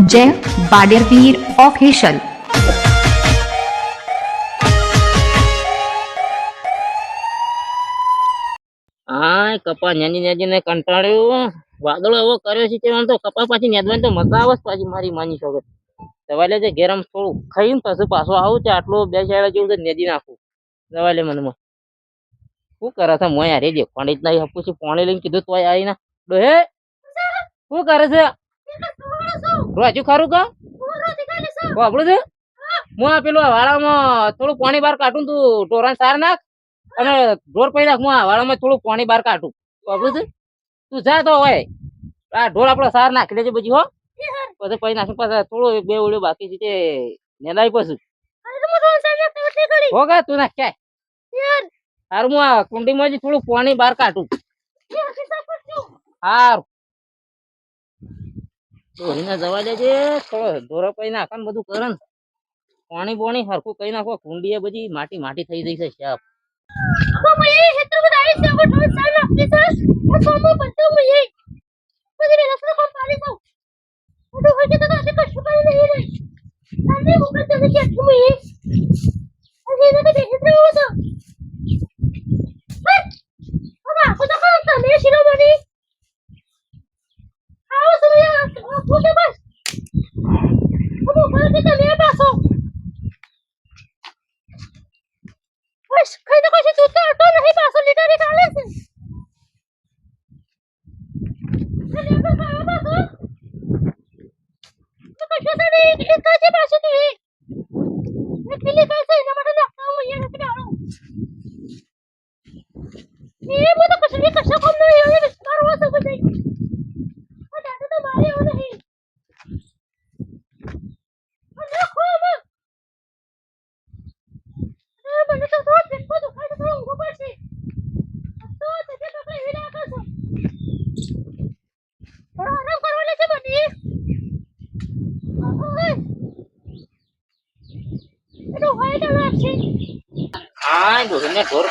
जय बाडेरवीर ऑफिशियल। હા કપા નેજી ને કંટાળ્યું વાદળો એવો કર્યો છે કે આમ તો કપા પાછી નેદવાની તો મજા આવે પાછી મારી માની શકે દવા લેજે ગેરમ થોડું ખાઈને પછી પાછો આવું છે આટલું બે શાળા જેવું તો નેદી નાખું દવા લે મનમાં શું કરે છે મોય હારી દે પાણી જ નહીં હપું છું પાણી લઈને કીધું તો આવી ના ડોહે શું કરે છે હજુ ખરું કા આપણું છે હું આ પેલું વાળામાં થોડું પાણી બહાર કાઢું તું ઢોરણ સાર નાખ અને ઢોર પડી નાખ હું આ વાળામાં થોડું પાણી બહાર કાઢું આપણું છે તું જા તો હોય આ ઢોર આપણો સાર નાખી દેજે પછી હો પછી પડી નાખી પાછા થોડું બે ઓળ્યું બાકી છે તે નેલાય પછી હો કા તું નાખ ક્યાંય હારું હું આ કુંડીમાં થોડું પાણી બહાર કાઢું હારું ઢોરીને જવા દેજે થોડો ઢોરો પડી નાખે ને બધું કરે ને પાણી બોણી હરખું કઈ નાખો કુંડી એ બધી માટી માટી થઈ જઈ છે સાપ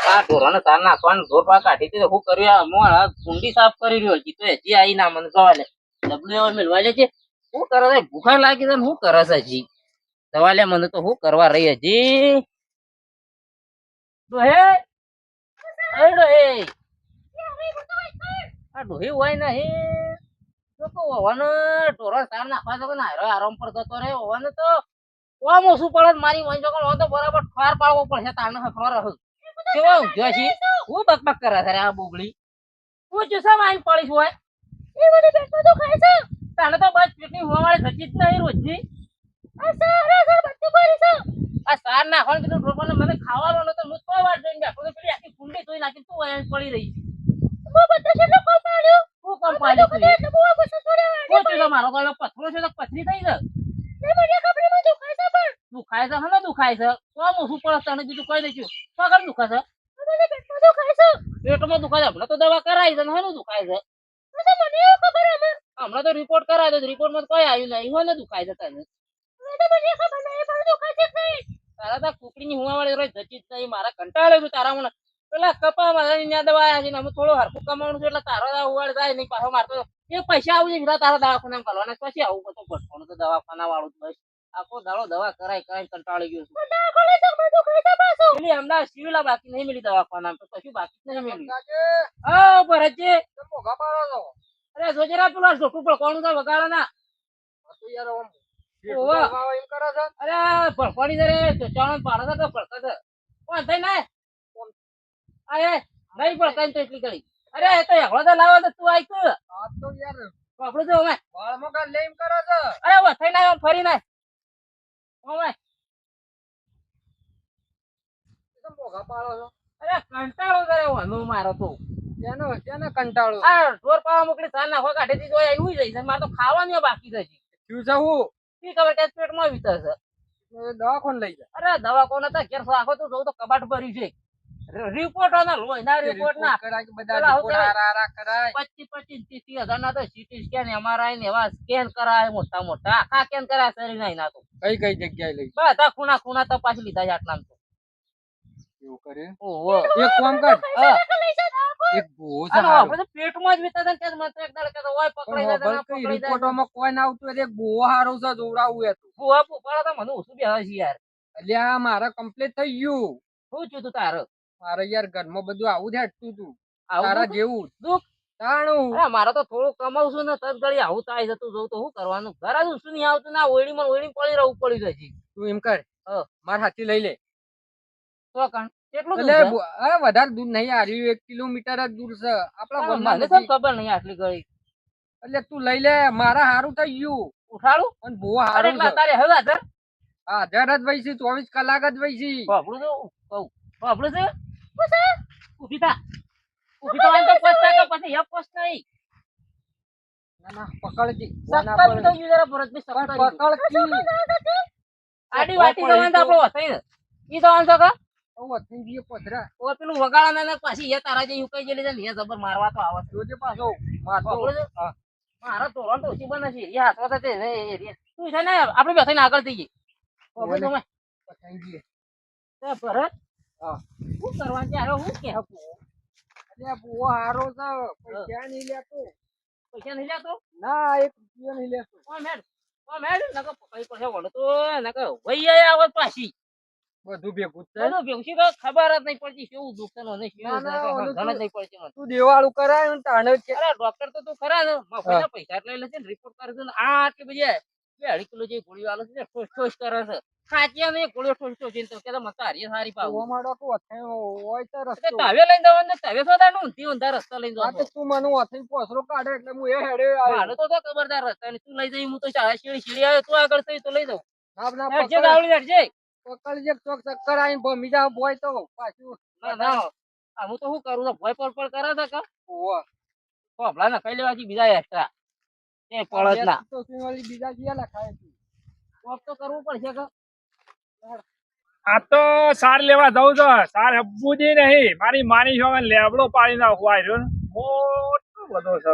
હા ઢોરોને તાર નાખવાનું ઢોર પા કાઢી દીધું શું કર્યું હું કુંડી સાફ કરી રહ્યો હજી તો હજી આવી ના મને સવાલે ડબલું મેળવા લે છે શું કરે છે ભૂખા લાગી છે શું કરે છે હજી સવાલે મને તો શું કરવા રહી હજી ડોહે આ ડોહી હોય નહીં તો હોવાનો ઢોરો તાર નાખવા તો આરામ પર જતો રહે હોવાનો તો કોમ ઓછું પડે મારી મન જો તો બરાબર ઠાર પાડવો પડશે તારને ખબર હશે કેવા ઊંઘ્યો છે હું બકબક કરે છે આ બોગલી હું ચૂસા માઈન પડીશ હોય એ મને પેટમાં તો ખાય છે તાને તો બસ પેટની હોવાળે થતી જ નહીં રોજની આ સારા બધું કરી છે આ સાર નાખવાનું કીધું ઢોરને મને ખાવાનો નતો હું કોઈ વાર જોઈને બેઠો તો પેલી આખી કુંડી ધોઈ નાખી તું અહીંયા પડી રહી હું બધા છે કોમ પાડ્યો હું કોમ પાડ્યો તું હું ચૂસા મારો ગળો પથરો છે તો પથરી થઈ જાય દુખાય છે હને દુખાય છે કોમ ઓછું પડે તને બીજું કહી દઈશું પગર દુખા છે પેટમાં દુખાય છે હમણાં તો દવા કરાવી છે ને દુખાય છે હમણાં તો રિપોર્ટ કરાવ્યો તો રિપોર્ટમાં કઈ આવ્યું નહીં હોય ને દુખાય છે તને તારા તો કુકડીની હુવા વાળી જતી જ નહીં મારા કંટાળે છું તારા મને પેલા કપા મારા દવા આવ્યા છે ને અમે થોડું હરખું કમાવાનું છે એટલે તારા ઉવાડ જાય નહીં પાછો મારતો એ પૈસા આવું છે તારા દવાખાના કરવાના પછી આવું બધું ભટવાનું તો દવાખાના વાળું જ બસ આખો દાડો દવા કરાય કરાય કંટાળી ગયો છું અમદાવાદ સિવિલા બાકી નહીં મિલી દવાખાના તો કશું બાકી નહીં મિલી ઓ ભરતજી અરે જોજેરા પેલા ઢોકું પર કોણ તો વગાડો ના અરે ભડપડી રે ચાણ પાડો તો ભડક છે કોણ થઈ ના આ નહીં પડતા તો એટલી કરી અરે એ તો એકલો તો લાવો તો તું આઈ તો યાર આપણું તો અમે મોકા લેમ કરો છો અરે વથઈ ના ફરી ના ઓમે તો મોકા પાડો છો અરે કંટાળો કરે વાનો મારો તો કેનો કંટાળો આ ઢોર પાવા મોકલી સાર નાખવા કાઢી દીધો એવું જઈ છે મારે તો ખાવાનું બાકી છે શું છે હું કી ખબર કે પેટમાં વિતર છે દવાખાને લઈ જા અરે દવાખાને તો ઘેર આખો તો જોઉં તો કબાટ ભર્યું છે રિપોર્ટ ના લોહીના રિપોર્ટ ના કરાય બધા રિપોર્ટ આરા કરાય 25 30 ના તો સીટી સ્કેન એમઆરઆઈ ને એવા સ્કેન કરાય મોટા મોટા આખા સ્કેન કરાય શરીર ના તો કઈ કઈ જગ્યાએ લઈ બધા ખૂણા ખૂણા તપાસી લીધા છે આટલામાં તો એવું કરે ઓહો એક કામ કર હા એક ભૂવો છે આનો હારો. આપણે તો પેટમાં જ વિતા હતા ને મને તો એક દાડે કહેતો ઓય પકડાઈ જાય પણ ના કઈ પકડાઈ જાય રિપોર્ટોમાં કોઈ ના આવતું એટલે એક ભૂવો હારો છે જોવડાવું એ તો. ભૂવા પોપાળા તો મને ઓછું બેહે છે યાર અલ્યા મારે કમ્પ્લીટ થઈ ગયું. શું થયું તું તારે મારે યાર ઘરમાં બધું આવું જ હેઠતું તું આવું તારા દુઃખ? જેવું જ. દુઃખ? તાણું અરે મારે તો થોડું કમાવું છું ને તત ઘડી આવું થાય જતું જોઉં તો શું કરવાનું ઘરે જ ઊંચું નહીં આવતું ના ઓયડીમાં ઓયડી પડી રહું પડી જાય છે તું એમ કર હા. માર હાથી લઈ લે. તો કાણ કેટલું એટલે દૂર છે? વધારે દૂર નહીં હાર્યું 1 કિલોમીટર જ દૂર છે આપણા પણ ગામમાં મને તો નથી. ખબર નહીં આટલી ઘડી એટલે તું લઈ લે મારા હારું થઈ ગયું ઉઠાડું અને ભૂવો અરે હારું એટલા છે. તારે હવે હાજર હાજર જ વહી છે 24 કલાક જ વહી છે. બાપડું છે કહું બાપડું છે ઉભી થા ઉભી થા તો પછતા કે પછી એક પોસ્ટ નહીં ના ના પકડજી સક્કર તો યુ જરા ભરતની સક્કર પકડ આડી વાટી જવાનું તો આપણો હસાઈ ને ઈ જવાનું છે કે પધરા ઓ પેલું વગાડા ને પાછી એ તારા જે યુકાઈ જેલી છે ને એ જબર મારવા તો આવે જોજે પાછો મારતો. બાપડું છે? હા. મારા તોરણ તો ઓછી બને છે એ હાથવા તો તે તું છે ને આપણે બેસીને આગળ થઈ જઈએ બાપડું તમે પતાઈ દઈએ. તે ભરત હા. શું કરવાનું છે? હવે હું કે અલ્યા ભૂવો હારો છે પૈસા નહીં લેતો. પૈસા નહીં લેતો ના 1 રૂપિયો નહીં લેતો. ઓ મેડ નકો પકડી પડશે વળો તો નકો વઈ આવે પાછી બધું ભેગું જ છે. બધું ભેગું છે તો ખબર જ નહીં પડતી કેવું દુખતું ને ના, ના, ઓલું ઘણ જ નહીં પડતી મને તું દેવાળું કરાય ને તાણે જ કે અરે ડોક્ટર તો તું ખરા ને મફતના પૈસા લઈ લેશે ને રિપોર્ટ કરે છે ને આ આટલી બધી 2.5 કિલો જે ગોળીઓ આલે છે ને ઠોસ ઠોસ કરે છે ખાચિયા ને ગોળીઓ ઠોસ ઠોસ છે તો કે મને તો હારી સારી પાવ જોવા માંડો તો અથાણો હોય તો તે રસ્તો. તાવે લઈને જવાનું ને તાવે સોદાનું ઊંધી ઊંધા રસ્તા લઈને હા તો જવાનું તું મને અથાઈ પોસરો કાઢે એટલે હું એ હેડે આવ્યો. મારે તો ખબરદાર રસ્તા ને તું લઈ જઈ હું તો સીડી આવે તું આગળ થઈ તો લઈ જાઉં ના ના હેડજે ગાવડી હેડજે પકડજે ચોક ચક્કર આવીને ભમી જા બોય તો પાછું ના ના આ હું તો શું કરું ને ભય પર કરે છે કે ઓવા કોપલા ના ખાઈ લેવાથી બીજા એક્સ્ટ્રા એ પડત ના તો વાળી બીજા ગયા લખાય છે. કોપ તો કરવું પડશે કે આ તો સાર લેવા જવું છે સાર હબ્બુજી નહીં મારી માની છો લેબડો પાડી નાખવા આવ્યો ને મોટો બધો છે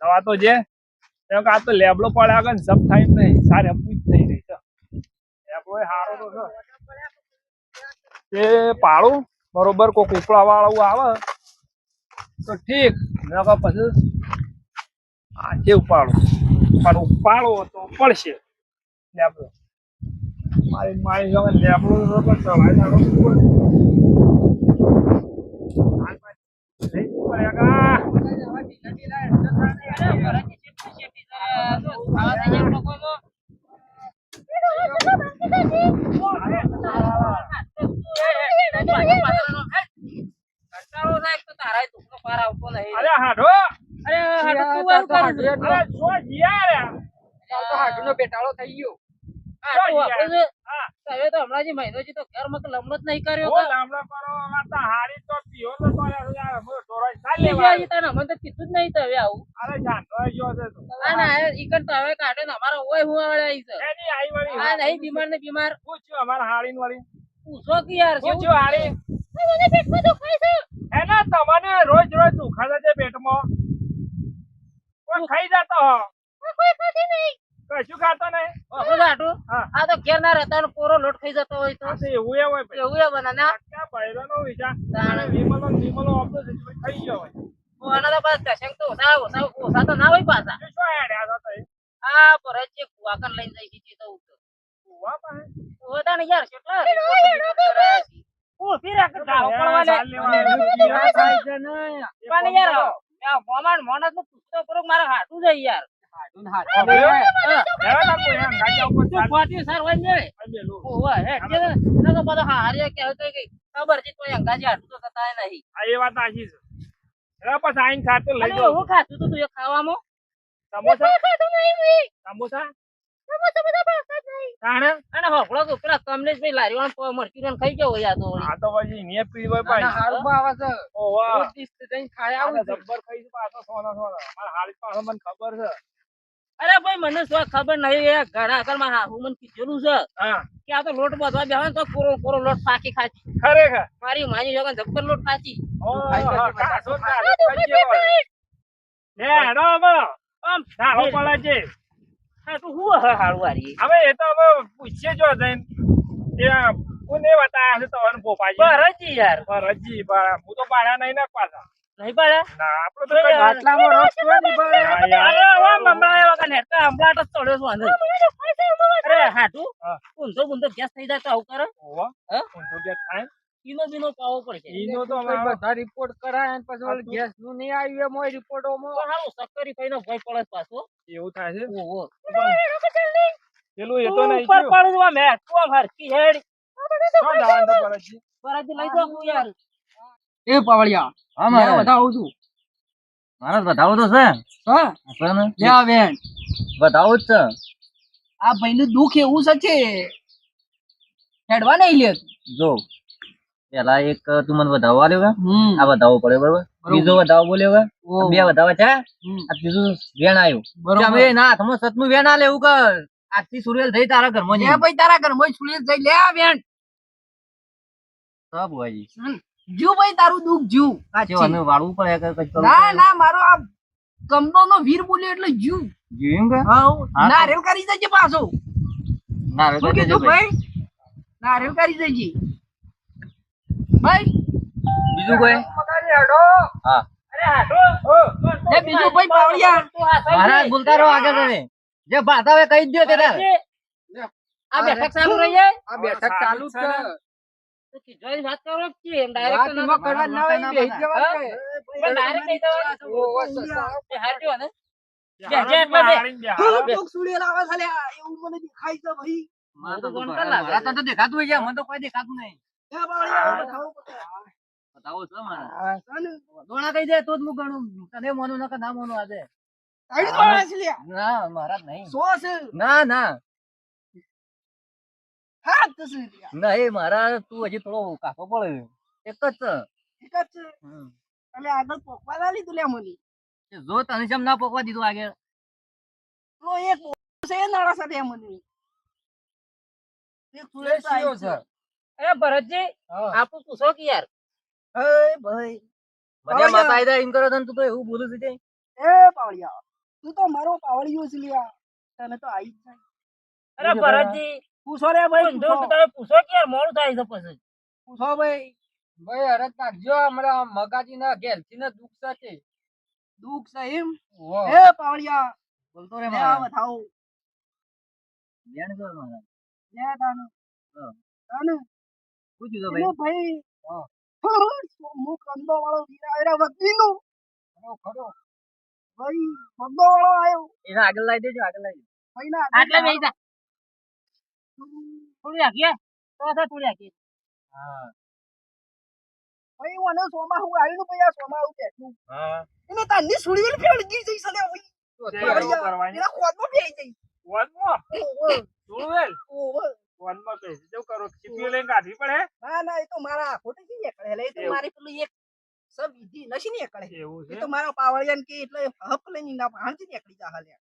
દવા તો જે કેમ કે આ તો લેબડો પડ્યા આગળ જપ થાય એમ નહીં સાર હબ્બુ જ થઈ રહી છે લેબડો એ સારો તો છે એ પાડું બરોબર કોઈ કુકડા વાળું આવે તો ઠીક નકર પછી આ જે ઉપાડું પણ ઉપાડો તો પડશે લેબડો મારી જવા લેબડું પણ ચલાવી નાખો અરે હાડો અરે જો જીયા તો હાડનો બેટાળો થઈ ગયો. હવે તો હમણાં જે મહિનો તો ઘરમાં તો લમણો જ નહીં કર્યો ઓ લામડા કરો માતા હારી તો પીઓ તો યાર મો ડોરાઈ ચાલ મને લેવા તો કીધું જ નહીં તો હવે આવું અરે જાતો જો છે તો ના ના ઈકન તો હવે કાઢે ને અમારો ઓય હું આવડે આવી છે એની આઈ વળી આ નહીં બીમાર ને બીમાર પૂછ્યું અમારા હાડીન વળી પૂછો કે યાર પૂછ્યું હાડી મને પેટમાં દુખાય છે એના તમને રોજ રોજ દુખાડે છે પેટમાં કોઈ ખાઈ જતો હો કોઈ ખાતી નહીં કશું ખાતો નહીં આપણે આટલું હા. આ તો ઘેર ના રહેતા ને પોરો લોટ ખાઈ જતો હોય તો આ તો એવું એ હોય ભાઈ એવું એ બને ના ક્યાં બૈરાનો વિચાર તાણે. વિમલો આપતો છે ખાઈ ગયો હોય આના તો પાછા દશંગ તો ઓછા તો ના હોય પાછા એ શું હેડ્યા હતા એ આ પર જે કુવાકર લઈને જઈ છે તો કુવા પાસે ઓતા ને યાર કેટલા ઓ ફીરા કે ગાવ પડવા લે ચાલ લેવા પીડા થાય છે ને પણ યાર આ મોમાન મોનત નું પૂછતો કરો મારા હાટું જાય યાર હાડું હાથ લઈ જાય. લેવા તા કોઈ એમ ગાડી ઉપર તું ચાલ પાટી સર હોય ને બેલું ઓવા હે જે નકો બધો હારિયા કે હતો કે ખબર છે તો અંગાજી હાટું તો થતા નહીં આ એ વાત આશી છે એના પછી આઈને સાથે લઈ અને જાઓ હું ખાતું તું એ ખાવામાં સમોસા ખાતું નહીં સમોસા સમોસા બધા ભાવતા જ નહીં તાણે અને હોકળો તો પેલા કમલેશભાઈ લારીવાળા મરકી ને ખાઈ ગયો યાર તો આ તો પછી ને પીડી હોય ના, ના, પાછી હારું બા આવે છે. ઓ વાહ રોજ દિસ જઈને ખાઈ આ આવું તો છું. જબ્બર ખાઈ છે પાછો સોના મારા હાલી પાછો મને ખબર છે અરે ભાઈ મને શું ખબર નહીં એ ઘણા આગળ માં હાહુ મને કીધેલું છે હા કે આ તો લોટ બાંધવા બેહે તો પૂરો પૂરો લોટ પાકી ખાચી ખરેખર મારી માની જોગન જબ્બર લોટ ખાચી ઓ કાસો ખાઈ ગયો લે હેડો હવે આમ નાહો પડે છે હા તું હું હે હારું વારી હવે એ તો હવે પૂછીએ જો જઈને ત્યાં કોને બતાયા છે તમને પોપાજી? ભરતજી યાર ભરતજી, હું તો પાડ્યા નહીં ને પાછા. નહીં પાડ્યા ના, આપણો તો કઈ આટલામાં રસ કોઈ નહીં પડે. હા, યાર. અરે વા મમરા વગર નેતા હમણાં જ તોડ્યો છું અંદર. અરે હાટુ હા. ઊંધો ગેસ થઈ જાય તો આવું કરે ઓવા, હા? ઊંધો ગેસ થાય. કિલો બીનો પાવો પડશે ઈનો તો કોઈ અમારો- બધા રિપોર્ટ કરાય અને પછી ઓલું ગેસનું નહીં આવ્યું એમ હોય રિપોર્ટોમાં. તો હારું સક્કરી ખાઈને ભય પડે છે પાછો એવું થાય છે. ઓહો પેલું એ તો નહીં ઉપર થયું. પડું આ મેં તું આમ હરકી હેડ ક્યાં જવાનું તો ભરતજી? બરાજી લઈ જાઓ હું યાર એ પાવળિયા હા લે મારે વધાવું છું મારે બતાવો તો છે હા છે ને? લે આ બેન બતાવો જ છે આ ભાઈનું દુઃખ એવું છે હેડવા નહીં લે જો પેલા એક તું મને વધાવો આલ્યો કે હમ આ વધાવો પડે બરોબર બીજો વધાવો બોલ્યો કે ઓહો. બે વધાવા છે હમ. આ ત્રીજું વેણ આવ્યું બરોબર. કે અમે ના હાથમાં સતનું વેણ આલે એવું કર આજથી સુરેલ થઈ તારા ઘરમાં લે જઈ ભાઈ તારા ઘરમાં સુરેશ જઈ લે આ બેન સબ હોય જીવ ભાઈ તારું દુઃખ જીવ છે અને વાળવું પડે કે કઈ કરવું ના પડે. ના મારો આ કમનો નો વીર બોલ્યો એટલે જીવ જીવ કે હા હા. નારેલ કરી દેજે પાછો ના રે શું કઈ દેજો કીધું ભાઈ ભાઈ નારેલ કરી દેજે ભાઈ બીજું કોઈ મગાજી હેડો હા અરે હાટુ લે બીજું ભાઈ પાવળિયા મહારાજ બોલતા રહો આગળ તમે જે ભાતા હોય કહી જ દ્યો તે તારે આ બેઠક ચાલુ રહી જાય આ બેઠક ચાલુ છે તો ખીજવાની વાત કરો કે એમ વાત ડાયરેક્ટ એમાં કરવા ના હોય ના બેહી બધા. જવાનું છે. ડાયરેક્ટ કહી દેવાનું ઓહો, સસા. એ હાટ્યો ને હાલો, બે, બે, બે. હાલીને બે, હાલો. કોક સુડેલ આવે છે લ્યા, એવું મને દેખાય છે ભાઈ મારા તો તો કોણ લાગે? મારા તો દેખાતું હોય છે મને તો કોઈ દેખાતું નહીં એ પાવળિયા બતાવો બતાવો છો મારા હા ને દોણા કહી દે તો જ હું ગણું તને મોનું ના કે ના મોનું આજે આડી દોડા છે લ્યા ના મહારાજ નહીં સો છે ના ના હાથ છે લ્યા નહીં મારા તું હજી થોડો કાપો પડે એક જ છે એક જ છે એટલે આગળ પોકવા ના લીધું લ્યા મને એ જો તને જેમ ના પોકવા દીધું આગળ તો એક છે એ નાડા સાથે મને એક સુડેલ તો આઈ છે એ ભરતજી હા. આપું પૂછો કે યાર એ ભાઈ મને માતા આયદા એમ કરો તને તું તો એવું બોલું છે એ પાવળિયા તું તો મારો પાવળિયો છે લ્યા તને તો આઈ જ જાય અરે ભરતજી પૂછો રે ભાઈ ઊંધો તો તમે પૂછો કે યાર મોડું થાય છે પછી પૂછો ભાઈ ભાઈ હરત નાખજો હમણાં મગાજી ના ઘેરથી ને દુઃખ છે દુઃખ છે એમ એ પાવળિયા બોલતો રે લે મારા આ બતાવો બેન જો મારા લે તાનું હા. તાનું પૂછ્યું તો એટલે ભાઈ ભાઈ હું કંદો વાળો વીરા આવ્યા વકીનો ખરો ભાઈ કંદો વાળો આવ્યો એના આગળ લાવી દેજો આગળ લાવી ભાઈ ના આટલે બેસી જા થોડી રાખીએ તો થોડી રાખીએ હા ભાઈ મને સોમાં હું આવ્યું ભાઈ આ સોમાં હું બેઠું હા એને તારની સુડી વેલ ફેરગી જઈ સલે ભાઈ એવું કરવાની. એના ખોદમાં બેહી જઈ વનમાં? ઓહો સુરવેલ? ઓહો વનમાં બેસી જવું કરો. ચીપીઓ લઈને કાઢવી પડે? ના ના એ તો મારા ખોટી થી નીકળે એટલે એ તો એવું. મારી પેલું એક સબ વિધિ નસી નીકળે એવું એ છે? તો મારા પાવળિયાન કે એટલે હપ લઈને ના ભાણથી નીકળી જા હાલ્યા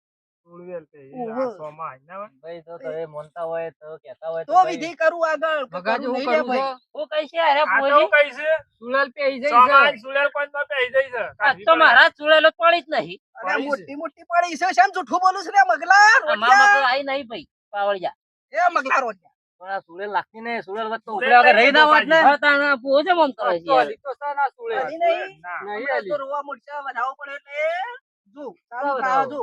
સુરવેલ બેસી. ઓહો. આ સોમાં આવીને આવે. ભાઈ તો તમે મોનતા હોય તો કહેતા હોય તો ભાઈ વિધિ કરું આગળ કે મગાજી કરું હું નહીં લે કરું ભાઈ હું કઈ છે અરે આ તો પોજી હું કઈ છે? સુડેલ પેઈ સોમાં સુરવેલ કોઈમાં બેસી જાય છે. આ કાઢવી તો પડે. મારા ચૂડેલો પડી જ નહીં અરે પડી છે. મોટી મોટી પડી છે શેમ જૂઠું બોલું છું રે મગલા મામા તો રોટિયા આઈ નહીં ભાઈ પાવળિયા એ મગલા રોટિયા પણ આ સુરેલ લાગતી ને સુરેલ વચ્ચે તો સુરેલ ઉપરે આગળ રહી ના હોત ને હવે તાના પોજે મમ કરે છે યાર હજી નહીં ના. હમણાં તો રોવા મૂડશે વધાવો પડે એટલે જો તારું બતાવો. ખાવા જો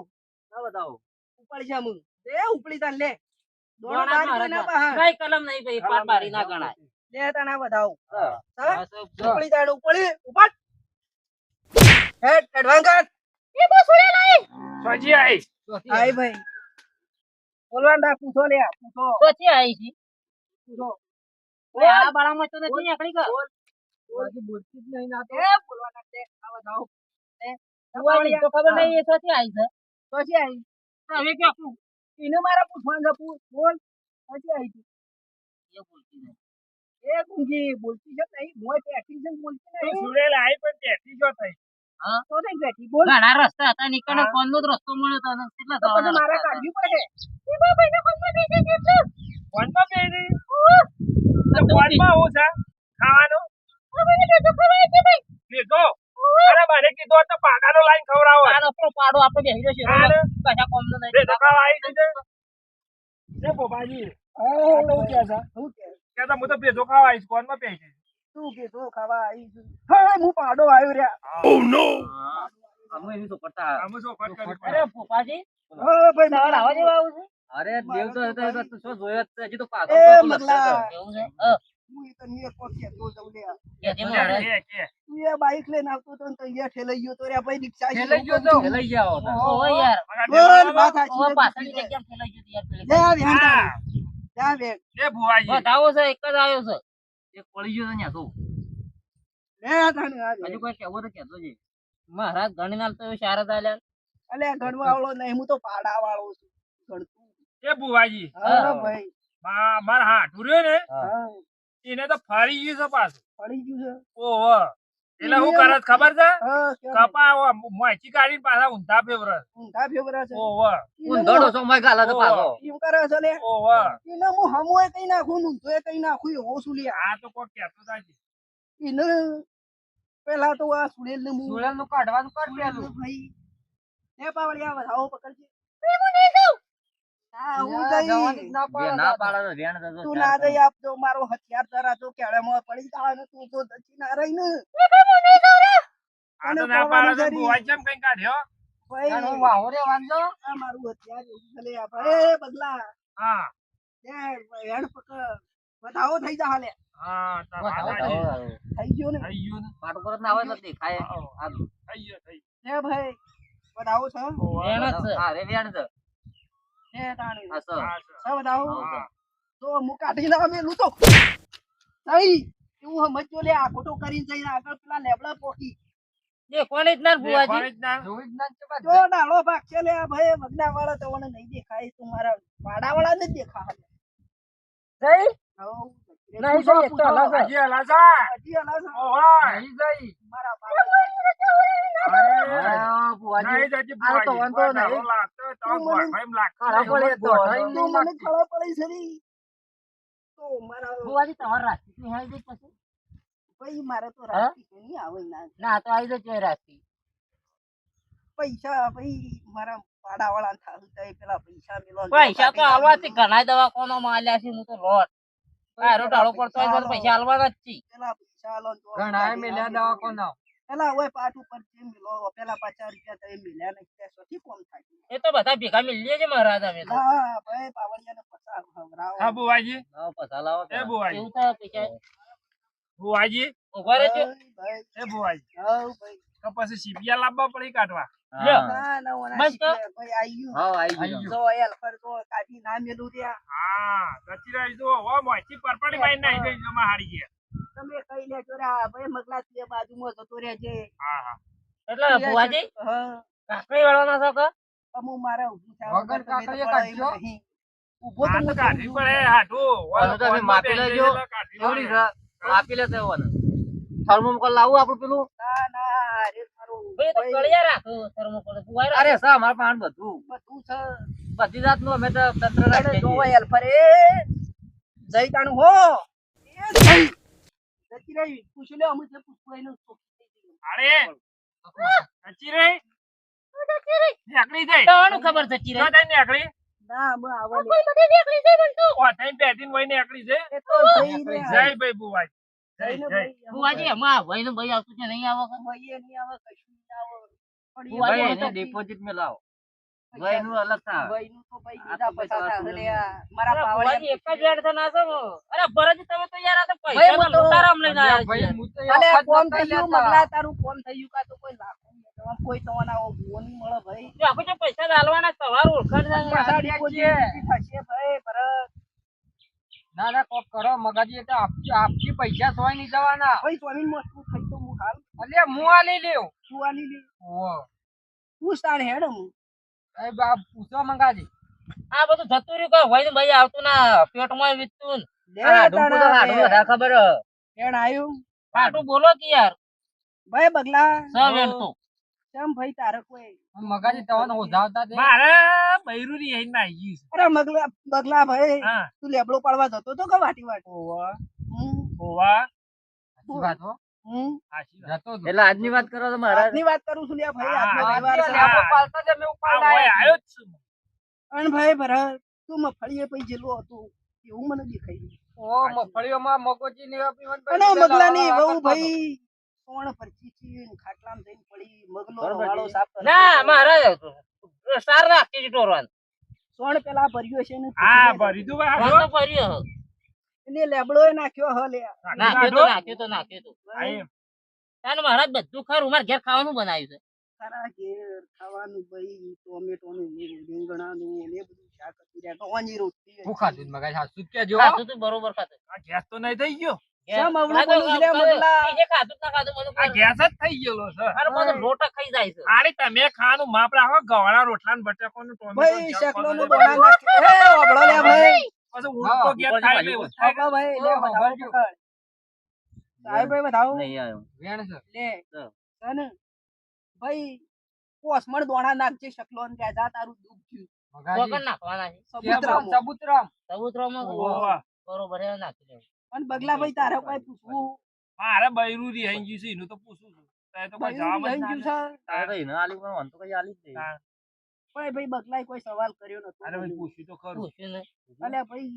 ના બતાવો ઉપડી જા મું એ ઉપડી તાન લે દોડો દોણા બાર મારા કોઈના જા. બહાર નહીં કલમ નહીં ભાઈ પાટ મારી ના ગણાય લે તાના વધાવો હા હા આ તો ઉપડી તાણ ઉપડી ઉપાડ હેડ એડવાન્સ સોજી આઈ. હાય ભાઈ બોલવાન રા પૂછો લે પૂછો તો છે આઈ છે પૂછો ઓય આ બાળામાં તો નથી નીકળી ગયો બાકી બોલતી જ નહીં ના તો એ બોલવાના તે આ વધાવો જોવાની તો ખબર નહીં એ તો છે આઈ છે તો છે આઈ તો હવે ક્યાં એને મારા પૂછવાનું છે પૂછ બોલ પછી આઈ તું એ બોલતી નહીં એ ગુંજી બોલતી છે નહીં મોય બેઠી છે ને બોલતી તો નહીં સુરેલ આઈ પણ બેઠી જો થઈ. તો નહીં બેઠી બોલ ઘણા રસ્તા હતા નીકળે હા. કોનનો જ રસ્તો મળ્યો તો કેટલા તો પછી જવાના મારે રસ્તા હતા? કાઢવી પડે વનમાં બેસી. તો તો વનમાં હું છે? ખાવાનું? લીધો? અરે મને કીધું હોત તો પાકાનો લાઈન ખવડાવો. આનો આપણો પાડો આપણે બેસી જશે હા. કશા કોમનો નહીં બે ધક્કા વાગી જશે. એ બોબાજી, આ તો હું કહે છે? શું કે કે તો હું તો ભેજો ખાવા આવીશ કોનમાં પે છે તું કીધું ખાવા આવી છું. હવે હું પાડો આવ્યો રહ્યા. અમે એની તો કરતા અમે શું ફટ કરી અરે પોપાજી હવે ભાઈ તમારે આવા જેવા આવું છે અરે દેવ તો હતો એ તો શું જોયો જ છે, હજી તો પાછો એ પાછો મગલા. લખતો હતો. એવું છે હું તો નિયત કોક કહેતો જાઉં લે. કે જે મારે કે તું એ બાઈક લઈને આવતો હતો ને તો અહીંયા ઠેલાઈ ગયો તો રે ભાઈ રિક્ષા ખેલાઈ ગયો તો ખેલાઈ ગયા હતા. ઓહો યાર બોલ વાત સાચી ઓહો છે. પાછળની જગ્યાએ ફેલાઈ ગયું યાર પેલી લે આ વેણ હા તારી. જા વેણ. એ ભુવાજી બતાવો છે એક જ આવ્યો છે એક પડી ગયો તો ન્યા તો. લે આ તારી આ વેણ. હજુ કોઈ કહેવું તો કહેતો છે. મહારાજ ગણી નાલ તો શારદ આલ્યા અલે ગણવા વાળો નહીં, હું તો પાડા વાળો છું. ગણતું. એ ભુવાજી હા ભાઈ. મારા હાથ ઉર્યો ને હા. એને તો ફરી ગયું છે પાછું પડી ગયું છે. ઓહો એટલે હું કરે છે ખબર છે હા, કેમ? કપા મોચી કાઢીને પાછા ઊંધા ફેવરે ઊંધા ફેવરા છે. ઓહો ઊંધડો સમય ગાલે તો પાછો. એમ કરે છે લે. ઓહો એને હું હમોય કઈ નાખું ને ઊંધોય કઈ નાખું એવો છું લે. આ તો કોઈ કહેતો નથી એને પેલા તો આ સુડેલ ને હું સુરેલનું કાઢવાનું કર પેલું. ભાઈ એ પાવળિયા વધાવો પકડજે. હા, હું જવાની જ જઈ. ના પાડે. ના પાડે તો વેણ જતો તું ચાર ના કરે. જઈ આપજો, મારો હથિયાર ધરાતો કેળામાં પડી જાય ને તું તો દચી ના રહી ને. આ તો અને ના પાડે છે પાવાની ભુવાજી કેમ કઈ કાઢ્યો ભાઈ જાણે હું વાહો રે વાંધો. આ મારું હથિયાર એવું છે લે આ ભાઈ. એ બદલા હા લે હેડ પકડ. વધાવો થઈ જા હાલે. હા તો બતાવો, વાત સાચી. બતાવો. થઈ ગયો ને. થઈ ગયું ને પાટો પર જ ના આવે તો દેખાય. આવો. આ થઈ ગયો થઈ લે ભાઈ વધાવો છે. ગયો વેણ જ છે હા રે વેણ છે. લે તાણી. આ સર. હા, સર. છે વધાવો. હા. તો હું કાઢી ના મેલું તો નહીં એવું સમજજો લે. આ ખોટો કરીને જઈને આગળ પેલા લેબડા પોકી જે કોણી જ ના દેખવાની બુવાજી જ ના. જોઈ જ ના છે બાદ. જો ડાળો ભાગ છે લે આ ભાઈ. વગડા વાળા તો મને નહીં દેખાય. તું મારા વાડા વાળા ને જ દેખા જઈ હજી નહીં જઈ એક તો હલા છે. હજી હલા છે. હલા છે. ઓહો. નહીં જઈ. મારા બાપ. અરે. હા, બુવાજી. નહીં જતી આ તો ભુવાજી. વાંધો નહીં. ડાળો લાગતો હોય તો તું મને- ગોઠવાય એમ લાગતું ખરા નહીં. પડે તો તું મને ખબર પડી છે ને. તો મારા બુવાજી તમારે રાખી ની હાલ જઈ પછી ભાઈ મારે તો રાતી નહીં આવે ના. ના તો આવી જજો રાખી પૈસા ભાઈ મારા વાડા વાળા થાય તો એ પેલા પૈસા મેલો પૈસા તો હાલવાથી ઘણા દવાખાના માં આલ્યા છે હું તો લોટ તારો ટાળો પડતો હોય તો પૈસા હાલવાના જ છે પેલા પૈસા આલો ને તો ઘણાએ મેલ્યા દવાખાના. પેલા ઓય પાટ ઉપર જેમ મિલો પેલા 50 રૂપિયા તો એ મિલ્યા નહીં ત્યાં સુધી કોમ થાય. એ તો બધા ભેગા મિલીએ છે મહારાજ અમે તો હા ભાઈ પાવડિયાને પચાસ ખવડાવો. હા ભુવાજી હા, પછા લાવો એ ત્યાં. ભુવાજી એવું થાય પૈસા ભુવાજી ઉભા રહેજો ભાઈ એ ભુવાજી હાઉ ભાઈ. તો પછી સીપિયા લાવવા પડી કાઢવા લ્યો. હા. ના ના ઓના બસ તો. શીખે. ભાઈ આઈ હા, આઈ ગયું. ગયું. જો એલ પર તો કાઢી ના મેલું ત્યાં. હા રચી રહી જો હો મોચી પરપડી માં નહીં ગઈ જમા હારી ગયા તમે કઈ લેજો રે આ ભાઈ મગલા તે બાજુમાં જતો રહેજે. હા હા એટલે ભુવાજી હા કાકડી વાળવાના છો કે અમુ મારે ઊભું થાય વગર વગર તમે તો કાકડીએ કાઢજો. પડાય નહીં. ઊભો તો હાથ હું કાઢી સમજુ. પડે હાથું ઓલો તો તમે માપી લેજો. કેવડી છે? આપી લેતો એવો ને. થર્મોકોલ લાવું આપણું પેલું. ના ના અરે મારું ભાઈ તો ભાઈ કળિયા રાખો થર્મોકોલ ભુવાઈ રાખો. અરે સા મારા પાસે બધું બધું છે. બધી જાતનું અમે તો તંત્ર અરે રાખીએ જો છીએ. એલ પર એ જઈ તાણું હો એ જઈ જતી રહી પૂછી લે અમુક છે પૂછવાયનું ચોખ્ખી થઈ ગઈ. અરે રચી રહી નીકળી જાય તમને ખબર છે ચીરે જો તઈ નીકળી ના અમે આવે લે. ઓ તઈ બેઠીને વઈ નીકળી છે એ તો જઈ રે જય ભાઈ ભુવાજી જય જઈને જય ભાઈ ભુવાજી એમાં ભાઈ નું ભાઈ આવતું છે નહીં આવો કે? ભાઈ નહીં આવે કશું નહીં આવે પણ એ ભાઈ ભાઈ ભાઈ એને ડિપોઝિટ માં લાવો. ભાઈ નું અલગ થાય. ભાઈનું તો ભાઈ આ બીજા તો પૈસા પૈસા આપી લે દેજો. આ. મારા અરે ભુવાજી એક જ પાવડિયા વેડ થના છે મો. અરે ભરતજી તમે તો યાર આ તો ભાઈ, પૈસા હું તો- લૂંટારામ લઈને અલ્યા આવ્યા ભાઈ, છીએ. હું તો અલે વખત કોમ નતા થઈ ગયું લેતા. મગલા તારું કોમ થઈ ગયું કા તો કોઈ લાખો નહીં દેવા. કોઈ તો આવો ભૂવો નહીં મળે ભાઈ. જો આખું જે પૈસા ગાલવાના તમારું ઓળખાણ છે. પાછા ડિપોઝિટ થશે ભાઈ ભરત. ના ના કોક કરો મગાજી એટલે આપકી પૈસા સોય નહીં જવાના. ભાઈ સ્વામી મસ્તું થઈ તો હું હાલ અલ્યા હું આ લઈ લેવ. તું આલી લે. ઓહો. પૂછ તારે હેડ હું. એ બાપ પૂછો મંગાજી. આ બધું જતું રહ્યું કે ભાઈ ને ભાઈ આવતું ના પેટમાં વીતતું ને. લે હાડું તો તારા હાડું હેડ. વધારે ખબર હ. હેડ આયું. પાટું બોલો કે યાર ભાઈ બગલા સવેણ તો કેમ ભાઈ તારે કોઈ મગાજી તવાનો ઓઝાવતા દે. મારે બૈરું ની અહીં ના ગયું છે અરે મગલા બગલા ભાઈ હા તું લેબડો પાડવા જતો તો કે વાટી વાટી ઓવા હમ, ઓવા સાચી વાત હો. હમ. સાચી વાત. જતો જ. એટલે આજની વાત કરો તો મહારાજ. આજની વાત કરું છું લે ભાઈ હા, આજનો આજની તહેવાર છે. લેબડો પાલતા જ અમે આ ઉપાડતા ઓય આવ્યો જ છું અને ભાઈ ભરત તું મફળીએ પૈ જેલું હતું એવું મને દેખાઈ ગયું. ઓ મફળીઓમાં મગોજી ને પીવાનું અને મગલાની વહુ ભાઈ કોણ પરચી છે ને ખાટલામાં જઈને પડી મગનો બરોબર વાળો છે. સાફ કરે. ના મારા સાર રાખતી હતી ટોરવાન સોણ પેલા ભર્યો છે ને હા ભરી દઉં ભાઈ તો ફર્યો એને લેબડો નાખ્યો હ લે નાખ્યો તો આઈ તાન મહારાજ બધું ખરું મારે ઘેર ખાવાનું બનાવ્યું છે તારા ઘેર ખાવાનું ભાઈ ટોમેટોનું રીંગણાનું ને બધું શાક હતું ત્યાં ટોવાની રોટલી હું ખાધું મગજ હાસુ જ કેજો ખાધું તું બરોબર ખાધું આ ગેસ તો નહીં થઈ ગયો કેમ અવળું બોલું છે લે મગલા? એ ખાધું ના ખાધું બધું આ ગેસ જ થઈ ગયેલો છે અરે બધું રોટા ખાઈ જાય છે આડી તમે ખાવાનું માપ રાખો ગવાળા રોટલા ને બટાકાનું ટોમેટો ભાઈ શકલોનું દોણા નાખે એ ઓબળો લે ભાઈ પછી ઉલટો ગેસ થાય ને એવું થાય. ઓબળો ભાઈ લે બતાવો પકડ સાહેબ ભાઈ બતાવો નહીં આવ્યો વેણ છે લે હા. સન ભાઈ કોસમણ દોણા નાખજે શકલો ને જા તારું દુખ થયું ચોકન નાખવાના છે સબૂતરામ સબુતરામ સબૂતરામાં ઓવા. બરોબર એ નાખી દેવું અને બગલા ભાઈ તારે કોઈ પૂછવું મારે બૈરું રહી ગયું છે એનું તો પૂછું છું તારે તો કોઈ જવાબ જ ભાઈ ના ગયું આલે. છે તારે તો એને આલી પણ મને તો કઈ આલી જ નહીં. હા. પણ ભાઈ બગલાએ કોઈ સવાલ કર્યો નતો અરે ભાઈ પૂછ્યું તો ખરું પૂછ્યું ને અલ્યા ભાઈ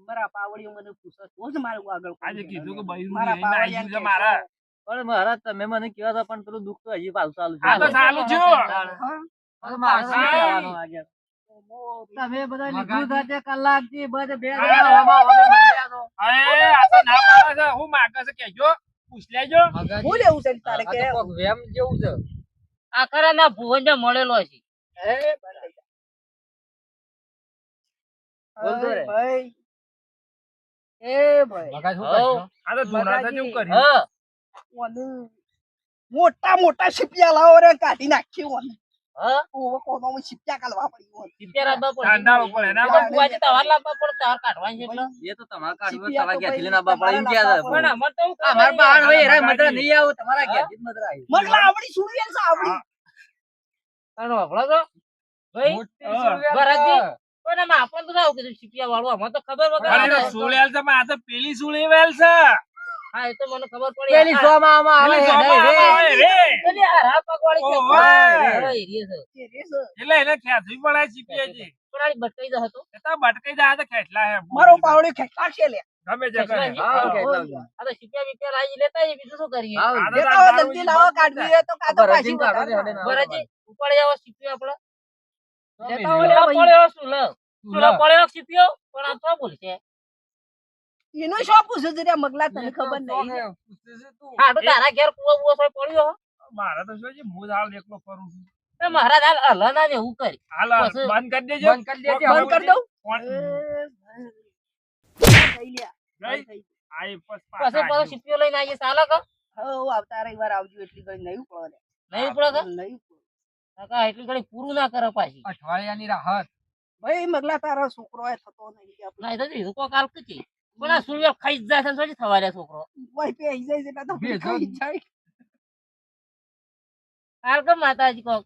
મારા પાવડીઓ મને પૂછે તો જ મારું આગળ આજે કીધું કે બૈરું મારા રહી આવી પાવડિયાને ગયું છે કહેશો. મારા પણ મહારાજ તમે મને કહેવા હતા પણ પેલું દુઃખ તો હજી પાછું ચાલુ છે. આ તો ચાલુ છે હા? હવે મારે શું હા. કહેવાનું આ ગયા? તમે બધા લીધું સાથે કલાક થી બધે બે અરે આ તો ના પાડે છે હું માગે છે કેજો પૂછ લેજો મગજ હું લેવું છે તારે આ કે તો કોક વેમ જેવું છે આ ખરા ના ભુવન ને મળેલો છે એ બોલ તો રે. ભાઈ એ ભાઈ મગજ શું હઉ. કરશો આ તો ધૂણા તો કેવું કર્યું હા ઓનું મોટા મોટા શિપિયા લાવો રે કાઢી નાખ્યું ઓને હા ઓવો કોનો શિપિયા કાઢવા પડ્યું ઓને. સિત્તેર આપવા પડે ઠંડા ઉપર એના આ તો ભુવાજી તમારે લાવવા પડે તમારે કાઢવાની છે એટલે એ તો તમારે કાઢવું હોય, શિપિયા તમારે તો ઘેરથી ભાઈ લઈને આવવા પડે એમ તમારે કહેતા લાવવા હતા. પણ અમારે તો એવું ખબર અમારે નહીં. બહાર હોય એરા મગજ મધરા નહીં આવું તમારા ઘેરથી જ મધરા આવી. મગલા આવડી સુરવેલ છે આવડી તારો વાપરો તો ભાઈ મોટી હા. સુરવ્યા ભરતજી. છે. પણ આમાં આપણને તો શું કીધું શીપિયા વાળું અમારે તો ખબર વગર અરે આવે. સુલેલ છે પણ આ તો પેલી સુલેવેલ છે હા એ તો મને ખબર પડી પેલી આ- સોમાં આમાં આવે પેલી હેડે સોમાં રે. આમાં આવે રે. પેલી આ રાહ પગવાળી છે. ઓવે. હા, એ રહી છે. કે રે છે. એટલે એને ખેંચવી પડે ચીપિયાજી પણ આ બટકાઈ જતો હતો. એ તો ભટકાઈ જાય તો ખેંચલા હે મારો પાવડી ખેંચા છે લે ગમે તે કરે ખેંચલા હા, છે. કેટલા બધા. આ તો શીપિયા બીપિયા લાવી લેતા આવીએ, બીજું શું કરીએ હા, આ તો લેતા તારું આવો જલ્દી લાવો બંધ કાઢવી હોય તો કાં તો પાછી ભરતજીને કાઢો ને વધારે હેડે ના ભરતજી ઉપાડી આવો શીપિયો આપણે લેતા આવો સુલા લે ભાઈ. પડ્યો સુલો સુલા સુલા. પડ્યો શીપિયો પણ આ તો બોલશે એનો શું પૂછે છે રે મગલા તને એ તો ખબર તો નહીં કે પૂછે છે તું. હા તો તારા ઘેર કુવો બુવો સોય પડ્યો મારે તો શું છે હું હાલ એકલો ફરું છું તો મહારાજ હાલ હલના ને એવું કરી હાલ પછી બંધ કરી દેજો બંધ કરી દેજે, બંધ કરી દઉં ફોન થઈ લ્યા ગઈ? આઈ બસ પછી પાછા પાછો શીપિયો લઈને આવીએ ચાલે કે હવ આવતા રવિવાર આવજો એટલી ઘડી નહીં પડે નહીં પડે કે નહીં પડે કાકા એટલી ઘડી પૂરું ના કરે પાછી અઠવાડિયાની રાહત ભાઈ મગલા તારો છોકરો એ થતો નહીં આપણે ના એ તો બીજું કોક હાલ કચી પણ આ સૂર્ય ખાઈ જ જાય છે ને પછી થવા દે છોકરો ભાઈ પે આઈ જાય છે એટલે તો ભેજો. ખાઈ જાય હાલ કે માતાજી કોક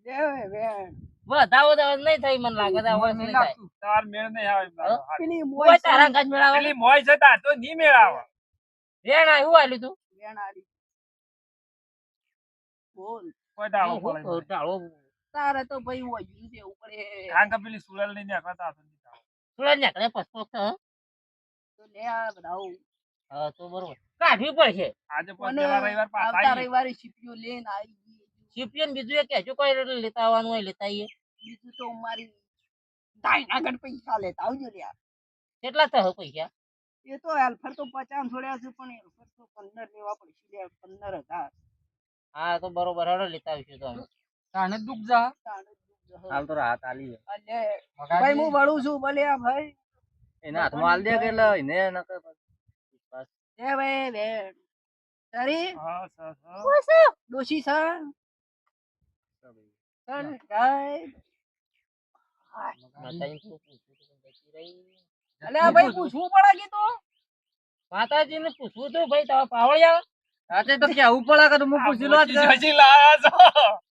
લે વેણ વધાવો તો નહીં થઈ મને લાગે છે આ વર્ષ મને નહીં થાય લાગતું. તાર મેળ નહીં આવે મારો. હાલ. પેલી કોઈ મોય તારા ગાજ મેળાવે પેલી મોય છે તાર તો નહીં મેળ આવે રેણ આવ્યું આલ્યું તું વેણ આલી બોલ કોઈ દાડો હું પડે કહું, ટાળો તારે તો ભાઈ વયું છે ઉપર એ કારણ કે પેલી સુરેલ લઈને આખા તો નહીં આવે. સુરજ નીકળે પસ્તો છે હં? તો લે આ બધાઓ હા તો બરોબર કાઢવી પડશે આજે પણ અને પેલા રવિવાર પાછા આવતા આવીએ. રવિવારે શીપ્યો લઈને આવી શીપિયો ને બીજું એ કહેજો કોઈ લેતા આવવાનું હોય લેતા આવીએ બીજું તો મારી ડાયના ગઢ પૈસા લેતા આવજો લ્યા કેટલા થયો પૈસા એ તો હેલ્ફર તો 50 છોડ્યા છે પણ હેલ્ફર તો 15 લેવા પડશે લે 15,000 હા તો બરોબર હેડો લેતા આવીશું તો અમે. તાને દુઃખ જા તાણે દુઃખ જશે. હાલ તો રાહત આલી છે. અલે ભાઈ હું વળું છું ભલે આ ભાઈ એના હાથમાં હાલ દે કે એટલે એને નકર બસ. એ ભાઈ બે તારી હા, સર. ડોશી છે સર ગાય માતાજીને શું પૂછવું તું પણ જતી રહી. અલે આ ભાઈ પૂછવું પડે કે તો માતાજીને પૂછવું તું ભાઈ તમે પાવળિયા આજે તો કેવું પડે કે હું પૂછી લો જ કે. હજી લાયા છો.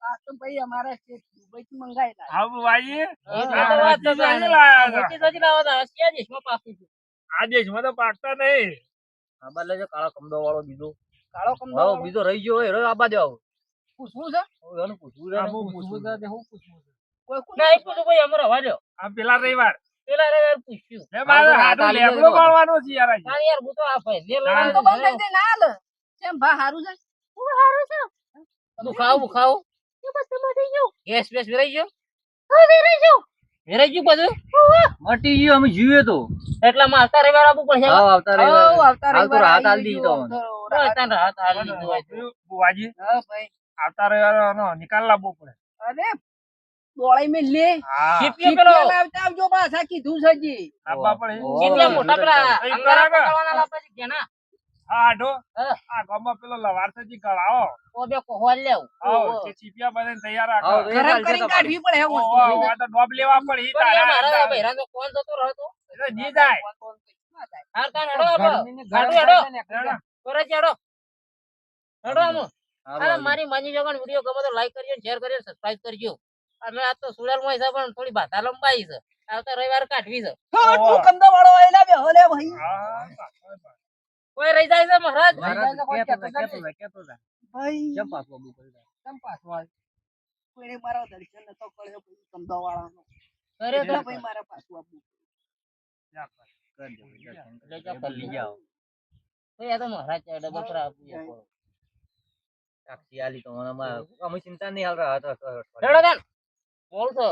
આ તો ભાઈ અમારા સ્ટેટ દુબઈ થી મંગાયેલા હા, ભાઈ. એટલે તો વાત તો હજી જાણે. લાયા છો. મોટી સજી લાવો તો હવે ક્યાં દેશમાં પાકું છું આ દેશમાં તો પાકતા નહીં. આબા લેજો કાળો કમદો વાળો બીજો. કાળો હા, કમદો બીજો રહી ગયો હોય રહ્યો આબા જાવ. પૂછવું છે એનું પૂછવું છે આ ને. બહુ પૂછવું છે. કોઈ કોઈ ના એ પૂછું ભાઈ અમારો રવા દો આ પેલા રવિવાર પેલા રવિવારે પૂછ્યું લે મારે રાત હાડું આલી લેબડો જજો. પાડવાનો છે યાર આજે. તારે યાર હું તો આ ભાઈ ને હા, તો બંધ કરી દે ના હાલ કેમ ભા હારું છે બધું ખાવું ખાવું ગેસ બેસ વેરાઈ ગયો વેરાઈ ગયું બધું મટી ગયું અમે જીવે તો એટલામાં આવતા રવિવારે આપવું પડશે આવ આવતા હવ રવિવારે. આવતા હાલ તો રવિવારે રાત આવી આલી દીધી ગયું, તમને. આવતો બસ રાત. તાન રાત હાલી દીધું હોય તો. બુવાજી હા ભાઈ આવતા રવિવારનો નિકાલ લાવવો પડે. અરે બોળાઈ મેં લે હા ચીપિયો પેલો ચીપિયા લાવતા આવજો પાછા કીધું છે જી આપવા પડે. ઓહો. ચીપિયા મોટા પેલા કઈ અંગારા કરાવે? પકડવાના લાવતા છે કેના હા આઢો હા. આ ગામમાં પેલો લવારસાજી ગળાવો. તો બે કોહવાલ લેવ આવો તે ચીપિયા બધાને તૈયાર રાખો. આવો, એ ગરમ ચાલશે કરીને તમારે. કાઢવી પડે એવું ઓહો, ઓહો, આ તો ડોબ લેવા પડે ઈ પણ યાર તારા મારા તારા. બૈરાનો ફોન જતો રહ્યો એટલે જી જાય. હાર તાન હેડો આપો ગરમીની ગરમ હાડો હેડો થાય છે ને, કરે છે હેડો હેડો આમો હારું, અરે હારું. મારી માની જગન વિડિયો ગમે તો લાઈક કરજો શેર કરજો સબસ્ક્રાઇબ કરજો અમે આ તો સુડાલ માં છે પણ થોડી બાધા લંબાઈ છે આવતા રવિવારે કાઢવી છે તું કંદો વાળો આયલા બે હલે ભાઈ હા, કોઈ રહી જાય છે મહારાજ મહારાજ કોઈ કહેતો કહેતો હતા, નથી. કહેતો હતા. ભાઈ કેમ પાછું આબુ કર્યું? કેમ પાછું આવ્યું? કોઈને મારો દર્શન નતો કર્યો ભાઈ કંદો વાળાનો કરે તો એટલે ભાઈ મારા પાછું આપવું કરજો, દર્શન એટલે જો કરી લઈ લીધા. જાઓ. કોઈ આ તો મહારાજ છે ડબલ પર આપવું પડે. સાક્ષી આલી તો મને અમારે- અમે ચિંતા નહીં હાલ રહ્યા હતા. હેડો તાન બોલ છો